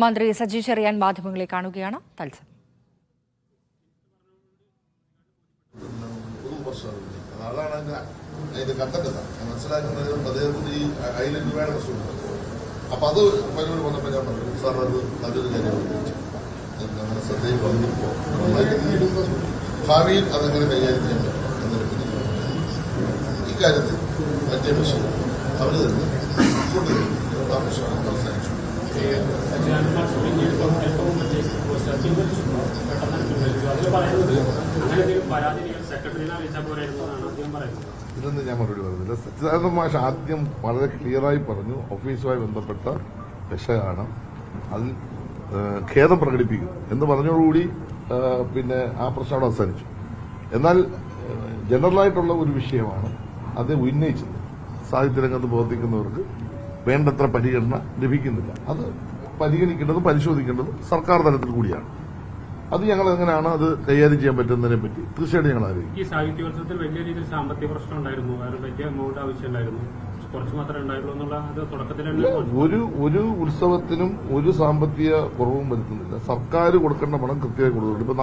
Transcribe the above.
മന്ത്രി സജി ചെറിയാൻ മാധ്യമങ്ങളെ കാണുകയാണ്. തത്സമയം അതാണ് അതിന്റെ കണ്ടന്റ് മനസ്സിലാക്കുന്നത്. അദ്ദേഹത്തിന് ഈ 1000 രൂപയുടെ പ്രശ്നമുണ്ട്. അപ്പൊ അത് പരിപാടി വന്നപ്പോൾ ഞാൻ പറഞ്ഞു, സാർ അത് നല്ലൊരു കാര്യം നമ്മുടെ ശ്രദ്ധയിൽ വന്നപ്പോൾ ഭാവിയിൽ അതെങ്ങനെ കൈകാര്യം ചെയ്യാൻ പറ്റും എന്നൊരു ഇക്കാര്യത്തിൽ മറ്റേ വിഷയം അവർ തന്നെ കൊണ്ടുവരും. ആ വിഷയമാണ് അവസാനിച്ചു. ഇതൊന്നും ഞാൻ മറുപടി പറയുന്നില്ല. സച്ചിദാനന്ദ മാഷ് ആദ്യം വളരെ ക്ലിയറായി പറഞ്ഞു, ഓഫീസുമായി ബന്ധപ്പെട്ട വിഷയമാണ്, അതിൽ ഖേദം പ്രകടിപ്പിക്കും എന്ന് പറഞ്ഞതോടുകൂടി പിന്നെ ആ പ്രശ്നം അവിടെ അവസാനിച്ചു. എന്നാൽ ജനറലായിട്ടുള്ള ഒരു വിഷയമാണ് അത് ഉന്നയിച്ചത്. സാഹിത്യരംഗത്ത് പ്രവർത്തിക്കുന്നവർക്ക് വേണ്ടത്ര പരിഗണന ലഭിക്കുന്നില്ല. അത് പരിഗണിക്കേണ്ടതും പരിശോധിക്കേണ്ടതും സർക്കാർ തലത്തിൽ കൂടിയാണ്. അത് ഞങ്ങൾ എങ്ങനെയാണ് അത് കൈകാര്യം ചെയ്യാൻ പറ്റുന്നതിനെ പറ്റി തീർച്ചയായിട്ടും ഞങ്ങൾ ആലോചിക്കും. ഈ സാഹിത്യോത്സവത്തിൽ വലിയ രീതിയിൽ സാമ്പത്തിക പ്രശ്നം ഉണ്ടായിരുന്നു, വലിയ എമൗണ്ട് ആവശ്യമുണ്ടായിരുന്നു, കുറച്ച് മാത്രമേ ഉണ്ടായുള്ളൂ എന്നുള്ള അത് തുടക്കത്തിൽ ഒരു ഉത്സവത്തിനും ഒരു സാമ്പത്തിക കുറവും വരുത്തുന്നില്ല. സർക്കാർ കൊടുക്കേണ്ട പണം കൃത്യമായി കൊടുക്കുന്നുണ്ട്. ഇപ്പൊ